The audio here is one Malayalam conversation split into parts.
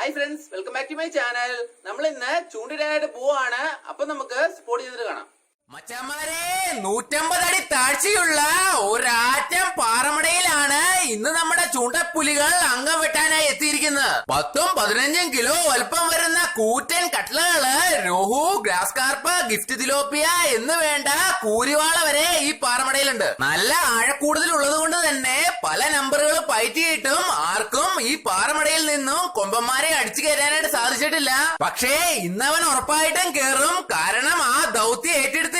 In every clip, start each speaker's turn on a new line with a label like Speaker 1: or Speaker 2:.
Speaker 1: Hi friends, welcome back to my channel. നമ്മൾ ഇന്ന് ചൂണ്ടിടാനായിട്ട് പോവാണ്. അപ്പൊ നമുക്ക് സ്പോട്ട് ചെയ്തിട്ട് കാണാം.
Speaker 2: മച്ചാമാരെ 150 അടി താഴ്ചയുള്ള ഒരാറ്റം പാറമടയിലാണ് ഇന്ന് നമ്മുടെ ചൂണ്ടപ്പുലികൾ അംഗം വെട്ടാനായി എത്തിയിരിക്കുന്നത്. 10-15 കിലോ വലുപ്പം വരുന്ന കൂറ്റൻ കട്ട്ലകള്, rohu, grass carp, gift tilapia എന്ന് വേണ്ട കൂരിവാള വരെ ഈ പാറമടയിലുണ്ട്. നല്ല ആഴക്കൂടുതൽ ഉള്ളത് കൊണ്ട് തന്നെ പല നമ്പറുകൾ പയറ്റിയിട്ടും ആർക്കും ഈ പാറമടയിൽ നിന്നും കൊമ്പന്മാരെ അടിച്ചു കയറ്റാനായിട്ട് സാധിച്ചിട്ടില്ല. പക്ഷേ ഇന്നവൻ ഉറപ്പായിട്ടും കേറും. കാരണം ആ ദൗത്യം ഏറ്റെടുത്തിരിക്കുന്നത്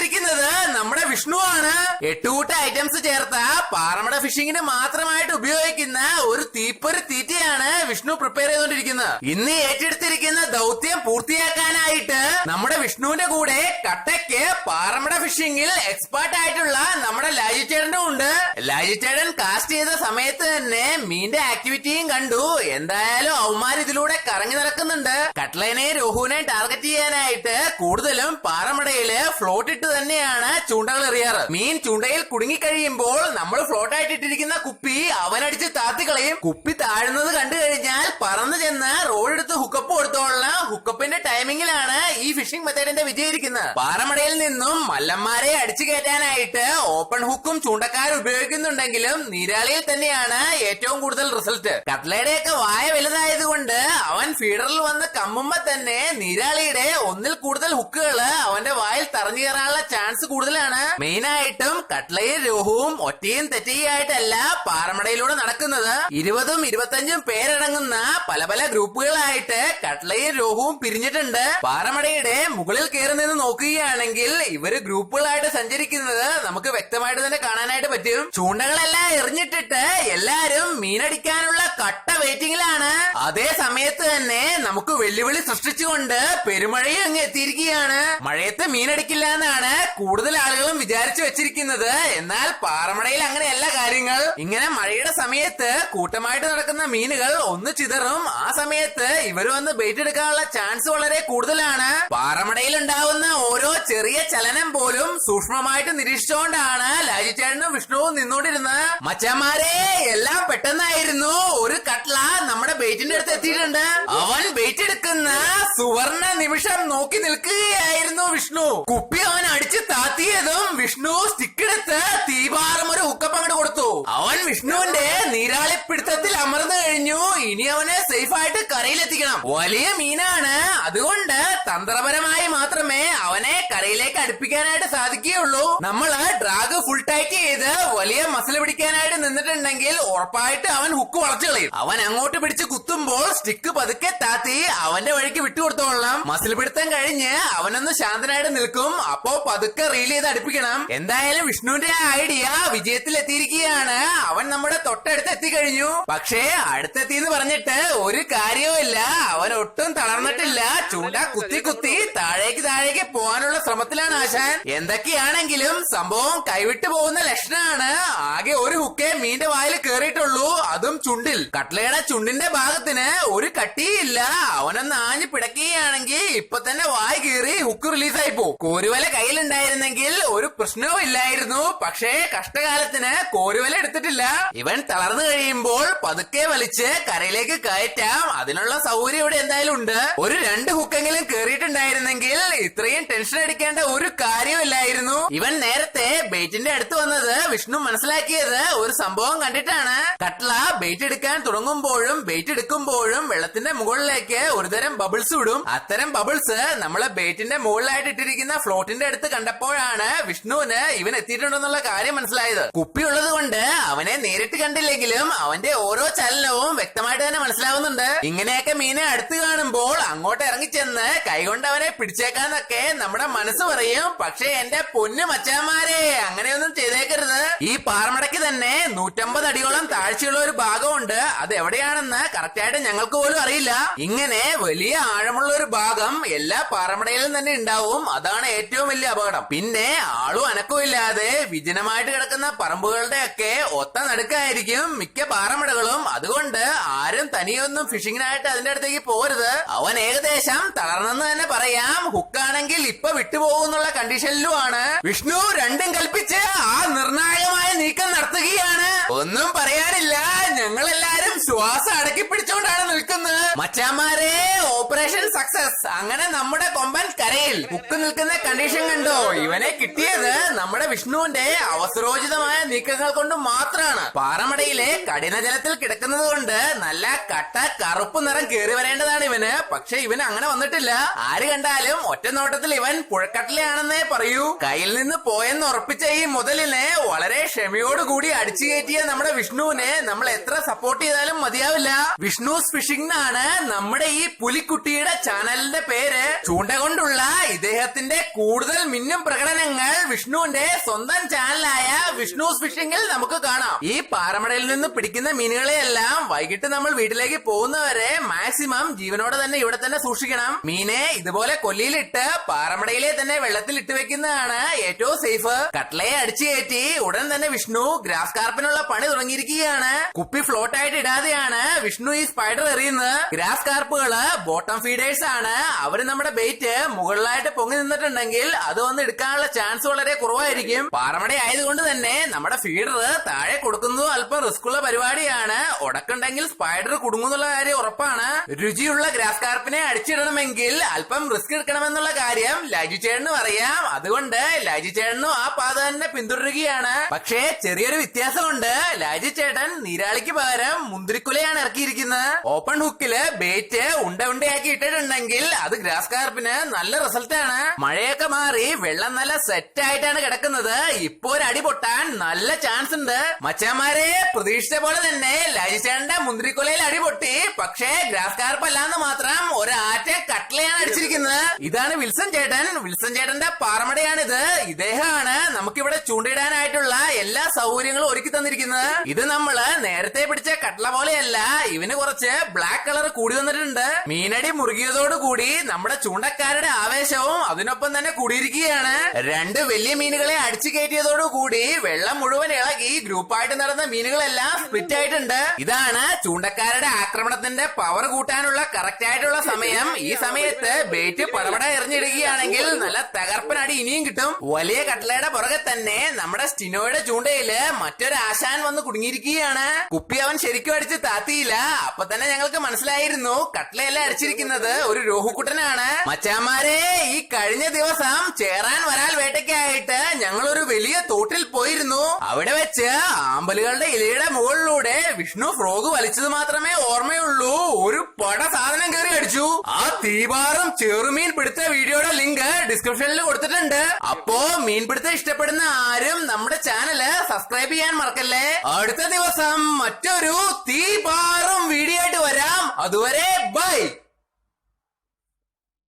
Speaker 2: നമ്മുടെ വിഷ്ണു ആണ്. 8 കൂട്ട ഐറ്റംസ് ചേർത്ത പാറമട ഫിഷിങ്ങിന് മാത്രമായിട്ട് ഉപയോഗിക്കുന്ന ഒരു തീപ്പൊരി തീറ്റയാണ് വിഷ്ണു പ്രിപ്പയർ ചെയ്തുകൊണ്ടിരിക്കുന്നത്. ഇന്ന് ഏറ്റെടുത്തിരിക്കുന്ന ദൗത്യം പൂർത്തിയാക്കാനായിട്ട് നമ്മുടെ വിഷ്ണുവിന്റെ കൂടെ കട്ടയ്ക്ക് പാറമട ഫിഷിങ്ങിൽ എക്സ്പേർട്ട് ആയിട്ടുള്ള നമ്മുടെ ലാജിച്ചേട്ടനും ഉണ്ട്. ലാജിച്ചേട്ടൻ കാസ്റ്റ് ചെയ്ത സമയത്ത് തന്നെ മീന്റെ ആക്ടിവിറ്റിയും കണ്ടു. എന്തായാലും അവന്മാർ ഇതിലൂടെ കറങ്ങി നടക്കുന്നുണ്ട്. കട്ട്ലനെയും രോഹുവിനെയും ടാർഗറ്റ് ചെയ്യാനായിട്ട് കൂടുതലും പാറമടയില് ഫ്ലോട്ട് ഇട്ട് തന്നെയാണ് ചൂണ്ടകൾ എറിയാറ്. മീൻ ചൂണ്ടയിൽ കുടുങ്ങിക്കഴിയുമ്പോൾ നമ്മൾ ഫ്ലോട്ട് ആയിട്ട് ഇട്ടിരിക്കുന്ന കുപ്പി അവനടിച്ച് താത്തിക്കളയും. കുപ്പി താഴുന്നത് കണ്ടു കഴിഞ്ഞാൽ പറന്നു ചെന്ന് റോഡെടുത്ത് ഹുക്കപ്പ് കൊടുത്തോളാം. ഹുക്കപ്പിന്റെ ടൈമിങ്ങിലാണ് ഈ ഫിഷിംഗ് മെത്തേഡിന്റെ വിജയിരിക്കുന്നത്. പാറമടയിൽ നിന്നും മല്ലന്മാരെ അടിച്ചു കയറ്റാനായിട്ട് ഓപ്പൺ ഹുക്കും ചൂണ്ടക്കാർ ഉപയോഗിക്കുന്നുണ്ടെങ്കിലും നീരാളിയിൽ തന്നെയാണ് ഏറ്റവും കൂടുതൽ റിസൾട്ട്. കട്ട്ലയുടെയൊക്കെ വായ വലുതായതുകൊണ്ട് അവൻ ഫീഡറിൽ വന്ന് കമ്മുമ്പോ തന്നെ നീരാളിയുടെ ഒന്നിൽ കൂടുതൽ ഹുക്കുകള് അവന്റെ വായിൽ തറഞ്ഞു കയറാനുള്ള ചാൻസ് കൂടുതലാണ്. മെയിനായിട്ടും കട്ട്ലയും രോഹുവും ഒറ്റയും തെറ്റയായിട്ടല്ല പാറമടയിലൂടെ നടക്കുന്നത്. 20-25 പേരടങ്ങുന്ന പല പല ഗ്രൂപ്പുകളായിട്ട് കട്ട്ലയും രോഹുവും പിരിഞ്ഞിട്ടുണ്ട്. പാറമടയുടെ മുകളിൽ കയറി നിന്ന് നോക്കുകയാണെങ്കിൽ ഇവര് ഗ്രൂപ്പുകളായിട്ട് സഞ്ചരിക്കുന്നത് നമുക്ക് വ്യക്തമായിട്ട് തന്നെ കാണാനായിട്ട് പറ്റും. ചൂണ്ടകളെല്ലാം എറിഞ്ഞിട്ടിട്ട് എല്ലാരും മീനടിക്കാനുള്ള കട്ട വെയിറ്റിംഗിലാണ്. അതേ സമയത്ത് തന്നെ നമുക്ക് വെല്ലുവിളി സൃഷ്ടിച്ചുകൊണ്ട് പെരുമഴയും അങ്ങ് എത്തിയിരിക്കുകയാണ്. മഴയത്ത് മീനടിക്കില്ല എന്നാണ് കൂടുതൽ ആളുകളും വിചാരിച്ചു വെച്ചിരിക്കുന്നത്. എന്നാൽ പാറമടയിൽ അങ്ങനെയല്ല കാര്യങ്ങൾ. ഇങ്ങനെ മഴയുടെ സമയത്ത് കൂട്ടമായിട്ട് നടക്കുന്ന മീനുകൾ ഒന്ന് ചിതറും. ആ സമയത്ത് ഇവർ വന്ന് ബെയ്റ്റ് എടുക്കാനുള്ള ചാൻസ് വളരെ കൂടുതലാണ്. പാറമടയിൽ ഉണ്ടാവുന്ന ഓരോ ചെറിയ ചലനം പോലും സൂക്ഷ്മമായിട്ട് നിരീക്ഷിച്ചുകൊണ്ടാണ് ലാജിച്ചേട്ടനും വിഷ്ണുവും നിന്നോണ്ടിരുന്നത്. മച്ചന്മാരെ എല്ലാം പെട്ടെന്നായിരുന്നു. ഒരു കട്ട്ല നമ്മുടെ ബെയ്റ്റിന്റെ അടുത്ത് എത്തിയിട്ടുണ്ട്. അവൻ ബെയ്റ്റ് എടുക്കുന്ന സുവർണ നിമിഷം നോക്കി നിൽക്കുകയായിരുന്നു വിഷ്ണു. കുപ്പി അവൻ അടിച്ച് താത്തിയതും വിഷ്ണു സ്റ്റിക്കെടുത്ത് തീപാറും ഒരു ഹുക്കപ്പ് അങ്ങോട്ട് കൊടുത്തു. അവൻ വിഷ്ണുവിന്റെ നീരാളിപ്പിടുത്തത്തിൽ അമർന്നു കഴിഞ്ഞു. ഇനി അവനെ സേഫ് ആയിട്ട് കരയിലെത്തിക്കണം. വലിയ മീനാണ്, അതുകൊണ്ട് തന്ത്രപരമായി മാത്രമേ അവനെ കരയിലേക്ക് അടുപ്പിക്കാനായിട്ട് സാധിക്കുകയുള്ളൂ. നമ്മള് ഡ്രാഗ് ഫുൾ ടൈറ്റ് ചെയ്ത് വലിയ മസിൽ പിടിക്കാനായിട്ട് നിന്നിട്ടുണ്ടെങ്കിൽ ഉറപ്പായിട്ട് അവൻ ഹുക്ക് വളച്ചു കളയും. അവൻ അങ്ങോട്ട് പിടിച്ച് കുത്തുമ്പോൾ സ്റ്റിക്ക് പതുക്കെ താത്തി അവന്റെ വഴിക്ക് വിട്ടുകൊടുത്തോളാം. മസിൽ പിടുത്തം കഴിഞ്ഞ് അവനൊന്ന് ശാന്തനായിട്ട് നിൽക്കും. അപ്പോ പതുക്കെ റീൽ ചെയ്ത് അടുപ്പിക്കണം. എന്തായാലും വിഷ്ണുവിന്റെ ഐഡിയ വിജയത്തിൽ എത്തിയിരിക്കുകയാണ്. അവൻ നമ്മുടെ തൊട്ടടുത്ത് എത്തിക്കഴിഞ്ഞു. പക്ഷേ അടുത്തെത്തിന്ന് പറഞ്ഞിട്ട് ഒരു കാര്യവുമില്ല. അവൻ ഒട്ടും തളർന്നിട്ടില്ല. ചൂണ്ട കുത്തി കുത്തി താഴേക്ക് പോകാനുള്ള ശ്രമത്തിലാണ് ആശാൻ. എന്തൊക്കെയാണെങ്കിലും സംഭവം കൈവിട്ടു പോകുന്ന ലക്ഷണമാണ്. ആകെ ഒരു ഹുക്കേ മീന്റെ വായിൽ കേറിയിട്ടുള്ളൂ, അതും ചുണ്ടിൽ. കട്ട്ലയുടെ ചുണ്ടിന്റെ ഭാഗത്തിന് ഒരു കട്ടിയില്ല. അവനൊന്ന് ആഞ്ഞു പിടക്കുകയാണെങ്കിൽ ഇപ്പൊ തന്നെ വായ കീറി ഹുക്ക് റിലീസായി പോകും. കോരുവല കയ്യിലുണ്ടായിരുന്നെങ്കിൽ ഒരു പ്രശ്നവും ഇല്ലായിരുന്നു. പക്ഷേ കഷ്ടകാലത്തിന് കോരുവല എടുത്തിട്ടില്ല. ഇവൻ തളർന്നു കഴിയുമ്പോൾ പതുക്കെ വലിച്ച് കരയിലേക്ക് കയറ്റാം. അതിനുള്ള സൗകര്യം ഇവിടെ എന്തായാലും ഉണ്ട്. ഒരു 2 ഹുക്കെങ്കിലും കേറിയിട്ടുണ്ടായിരുന്നെങ്കിൽ ഇത്രയും ടെൻഷൻ അടിക്കേണ്ട ഒരു കാര്യമില്ലായിരുന്നു. ഇവൻ നേരത്തെ ബെയ്റ്റിന്റെ അടുത്ത് വന്നത് വിഷ്ണു മനസ്സിലാക്കിയത് ഒരു സംഭവം കണ്ടിട്ടാണ്. കട്ട്ല ബെയ്റ്റ് എടുക്കാൻ തുടങ്ങുമ്പോഴും ബെയ്റ്റ് എടുക്കുമ്പോഴും വെള്ളത്തിന്റെ മുകളിലേക്ക് ഒരുതരം ബബിൾസ് വിടും. അത്തരം ബബിൾസ് നമ്മളെ ബെയ്റ്റിന്റെ മുകളിലായിട്ട് ഇട്ടിരിക്കുന്ന ഫ്ലോട്ടിന്റെ അടുത്ത് കണ്ടപ്പോഴാണ് വിഷ്ണുവിന് ഇവൻ എത്തിയിട്ടുണ്ടെന്നുള്ള കാര്യം മനസ്സിലായത്. കുപ്പിയുള്ളത് കൊണ്ട് അവനെ നേരിട്ട് കണ്ടില്ലെങ്കിലും അവന്റെ ഓരോ ചലനവും വ്യക്തമായിട്ട് തന്നെ മനസ്സിലാവുന്നുണ്ട്. ഇങ്ങനെയൊക്കെ മീനെ അടുത്ത് കാണുമ്പോൾ അങ്ങോട്ട് ഇറങ്ങിച്ചെന്ന് കൈകൊണ്ട് അവനെ പിടിച്ചേക്കാന്നൊക്കെ നമ്മുടെ മനസ്സ് പറയും. പക്ഷേ എന്റെ പൊന്നു മച്ചാന്മാരെ, അങ്ങനെയൊന്നും ചെയ്തേക്കരുത്. ഈ പാറമടയ്ക്ക് തന്നെ 150 അടിയോളം താഴ്ചയുള്ള ഒരു ഭാഗമുണ്ട്. അത് എവിടെയാണെന്ന് കറക്റ്റായിട്ട് ഞങ്ങൾക്ക് പോലും അറിയില്ല. ഇങ്ങനെ വലിയ ആഴമുള്ള ഒരു ഭാഗം എല്ലാ പാറമടയിലും തന്നെ ഉണ്ടാവും. അതാണ് ഏറ്റവും വലിയ അപകടം. പിന്നെ ആളും അനക്കവും ഇല്ലാതെ വിജനമായിട്ട് കിടക്കുന്ന പറമ്പുകളുടെ ഒക്കെ ഒത്ത നടുക്കായിരിക്കും മിക്ക പാറമടകളും. അതുകൊണ്ട് ആരും തനിയൊന്നും ഫിഷിങ്ങിനായിട്ട് അതിന്റെ അടുത്തേക്ക് പോരുത്. അവൻ ഏകദേശം തളർന്നെന്ന് തന്നെ പറയാം. ഹുക്കാണെങ്കിൽ ഇപ്പൊ വിട്ടുപോകുന്നുള്ള കണ്ടീഷനിലുമാണ്. വിഷ്ണു രണ്ടും കൽപ്പിച്ച് ആ നിർണായകമായ നീക്കം നടത്തുകയാണ്. ഒന്നും പറയാനില്ല, ഞങ്ങളെല്ലാരും ശ്വാസം അടക്കി പിടിച്ചുകൊണ്ടാണ് നിൽക്കുന്നത്. മച്ചാമാരെ ഓപ്പറേഷൻ സക്സസ്. അങ്ങനെ നമ്മുടെ കൊമ്പൻ കരയിൽ. കുക്ക് നിൽക്കുന്ന കണ്ടീഷൻ കണ്ടോ? ഇവനെ കിട്ടിയത് നമ്മുടെ വിഷ്ണുവിന്റെ അവസരോചിതമായ നീക്കങ്ങൾ കൊണ്ട് മാത്രമാണ്. പാറമടയിലെ കഠിന ജലത്തിൽ കിടക്കുന്നത് കൊണ്ട് നല്ല കട്ട കറുപ്പ് നിറം കേറി വരേണ്ടതാണ് ഇവന്. പക്ഷെ ഇവന് അങ്ങനെ വന്നിട്ടില്ല. ആര് കണ്ടാലും ഒറ്റ നോട്ടത്തിൽ ഇവൻ പുഴക്കട്ടിലാണെന്നേ പറയൂ. കയ്യിൽ നിന്ന് പോയെന്ന് ഉറപ്പിച്ച ഈ മുതലിനെ വളരെ ക്ഷമയോടുകൂടി അടിച്ചു കയറ്റിയ നമ്മുടെ വിഷ്ണുവിനെ നമ്മൾ എത്ര സപ്പോർട്ട് ചെയ്താലും മതിയാവില്ല. വിഷ്ണുസ് ഫിഷിംഗ് എന്നാണ് നമ്മുടെ ഈ പുലിക്കുട്ടിയുടെ ചാനലിന്റെ പേര്. ചൂണ്ട കൊണ്ടുള്ള ഇദ്ദേഹത്തിന്റെ കൂടുതൽ മിന്നും പ്രകടനങ്ങൾ വിഷ്ണുവിന്റെ സ്വന്തം ചാനലായ വിഷ്ണുസ് ഫിഷിംഗിൽ നമുക്ക് കാണാം. ഈ പാറമടയിൽ നിന്ന് പിടിക്കുന്ന മീനുകളെയെല്ലാം വൈകിട്ട് നമ്മൾ വീട്ടിലേക്ക് പോകുന്നവരെ മാക്സിമം ജീവനോടെ തന്നെ ഇവിടെ തന്നെ സൂക്ഷിക്കണം. മീനെ ഇതുപോലെ കൊല്ലിയിലിട്ട് പാറമടയിലെ തന്നെ വെള്ളത്തിൽ ഇട്ട് വെക്കുന്നതാണ് ഏറ്റവും സേഫ്. കട്ട്ലയെ അടിച്ചു കയറ്റി ഉടൻ തന്നെ വിഷ്ണു ഗ്രാസ് കാർപ്പിനുള്ള പണി തുടങ്ങിയിരിക്കുകയാണ്. കുപ്പി ഫ്ലോട്ട് ആയിട്ട് ഇടാതെയാണ് വിഷ്ണു ഈ സ്പൈഡർ എറിയുന്നത്. ഗ്രാസ് കാർപ്പുകള് ബോട്ടം ഫീഡേഴ്സ് ആണ്. അവര് നമ്മുടെ ബെയ്റ്റ് മുകളിലായിട്ട് പൊങ്ങി നിന്നിട്ടുണ്ടെങ്കിൽ അത് വന്ന് എടുക്കാനുള്ള ചാൻസ് വളരെ കുറവായിരിക്കും. പാറമട ആയതുകൊണ്ട് തന്നെ നമ്മുടെ ഫീഡർ താഴെ കൊടുക്കുന്നത് അല്പം റിസ്ക് ഉള്ള പരിപാടിയാണ്. ഉടക്കുണ്ടെങ്കിൽ സ്പൈഡർ കുടുങ്ങുന്നുള്ള കാര്യം ഉറപ്പാണ്. രുചിയുള്ള ഗ്രാസ് കാർപ്പിനെ അടിച്ചിടണമെങ്കിൽ അല്പം റിസ്ക് എടുക്കണമെന്നുള്ള കാര്യം ലജു ചേട്ടനും അറിയാം. അതുകൊണ്ട് ലജു ചേട്ടനും ആ പാത തന്നെ പിന്തുടരുകയാണ്. പക്ഷേ ചെറിയൊരു വ്യത്യാസമുണ്ട്. ലജു ചേട്ടൻ നീരാളിക്ക് പകരം മുന്തിരിക്കുലയാണ് ഇറക്കിയിരിക്കുന്നത്. ഓപ്പൺ ഹുക്കില് ബേറ്റ് ഉണ്ടയാക്കി ഇട്ടിട്ടുണ്ടെങ്കിൽ അത് ഗ്രാസ് കാർപ്പിന് നല്ല റിസൾട്ട് ആണ്. മഴയൊക്കെ മാറി വെള്ളം നല്ല സെറ്റ് ആയിട്ടാണ് കിടക്കുന്നത്. ഇപ്പൊ ഒരു അടി പൊട്ടാൻ നല്ല ചാൻസ് ഉണ്ട്. മച്ചാമാരെ പ്രതീക്ഷിച്ച പോലെ തന്നെ ലജിച്ചേട്ടന്റെ മുന്തിരിക്കൊലയിൽ അടി പൊട്ടി. പക്ഷേ ഗ്രാസ് കാർപ്പ് അല്ലാന്ന് മാത്രം ഒരാറ്റ കട്ട്ലയാണ് അടിച്ചിരിക്കുന്നത്. ഇതാണ് വിൽസൺ ചേട്ടൻ. വിൽസൺ ചേട്ടന്റെ പാറമടയാണിത്. ഇദ്ദേഹമാണ് നമുക്കിവിടെ ചൂണ്ടയിടാനായിട്ടുള്ള എല്ലാ സൗകര്യങ്ങളും ഒരുക്കി തന്നിരിക്കുന്നത്. ഇത് നമ്മള് നേരത്തെ പിടിച്ച കട്ട്ല പോലെയല്ല. ഇവന് കുറച്ച് ബ്ലാക്ക് കളർ കൂടി വന്നിട്ടുണ്ട്. മീനടി മുറുകിയതോടുകൂടി നമ്മുടെ ചൂണ്ടക്കാരുടെ ആവേശവും അതിനൊപ്പം തന്നെ കൂടിയിരിക്കുകയാണ്. രണ്ട് വലിയ മീനുകളെ അടിച്ചു കയറ്റിയതോടുകൂടി വെള്ളം മുഴുവൻ ഇളകി ഗ്രൂപ്പായിട്ട് നടന്ന മീനുകളെല്ലാം സ്പ്ലിറ്റ് ആയിട്ടുണ്ട്. ഇതാണ് ചൂണ്ടക്കാരുടെ ആക്രമണത്തിന്റെ പവർ കൂട്ടാനുള്ള കറക്റ്റ് ആയിട്ടുള്ള സമയം. ഈ സമയത്ത് ബേറ്റ് പടപട എറിഞ്ഞിടുകയാണെങ്കിൽ നല്ല തകർപ്പനടി ഇനിയും കിട്ടും. വലിയ കട്ട്ലയുടെ പുറകെ തന്നെ നമ്മുടെ സ്റ്റിനോയുടെ ചൂണ്ടയില് മറ്റൊരു ആശാൻ വന്ന് കുടുങ്ങിയിരിക്കുകയാണ്. കുപ്പി അവൻ ശരിക്കും അടിച്ച് താത്തിയില്ല. അപ്പൊ തന്നെ ഞങ്ങൾക്ക് മനസ്സിലായിരുന്നു കട്ട്ലയെല്ലാം അടിച്ചിരിക്കുന്നത് ഒരു രോഹുക്കുട്ടനാണ്. മച്ചാമാരെ ഈ കഴിഞ്ഞ ദിവസം ചേറാൻ വരാൽ വേട്ടയ്ക്കായിട്ട് ഞങ്ങൾ ഒരു വലിയ തോട്ടിൽ പോയിരുന്നു. അവിടെ വെച്ച് ആമ്പലുകളുടെ ഇലയുടെ മുകളിലൂടെ വിഷ്ണു ഫ്രോഗ് വലിച്ചത് മാത്രമേ ഓർമ്മയുള്ളൂ. ഒരു പട സാധനം കയറി അടിച്ചു. ആ തീപാറും ചെറുമീൻ പിടുത്ത വീഡിയോയുടെ ലിങ്ക് ഡിസ്ക്രിപ്ഷനിൽ കൊടുത്തിട്ടുണ്ട്. അപ്പോ മീൻപിടുത്തം ഇഷ്ടപ്പെടുന്ന ആരും നമ്മുടെ ചാനല് സബ്സ്ക്രൈബ് ചെയ്യാൻ മറക്കല്ലേ. അടുത്ത ദിവസം മറ്റൊരു തീപാറും വീഡിയോ ആയിട്ട് വരാം. അതുവരെ ബൈ.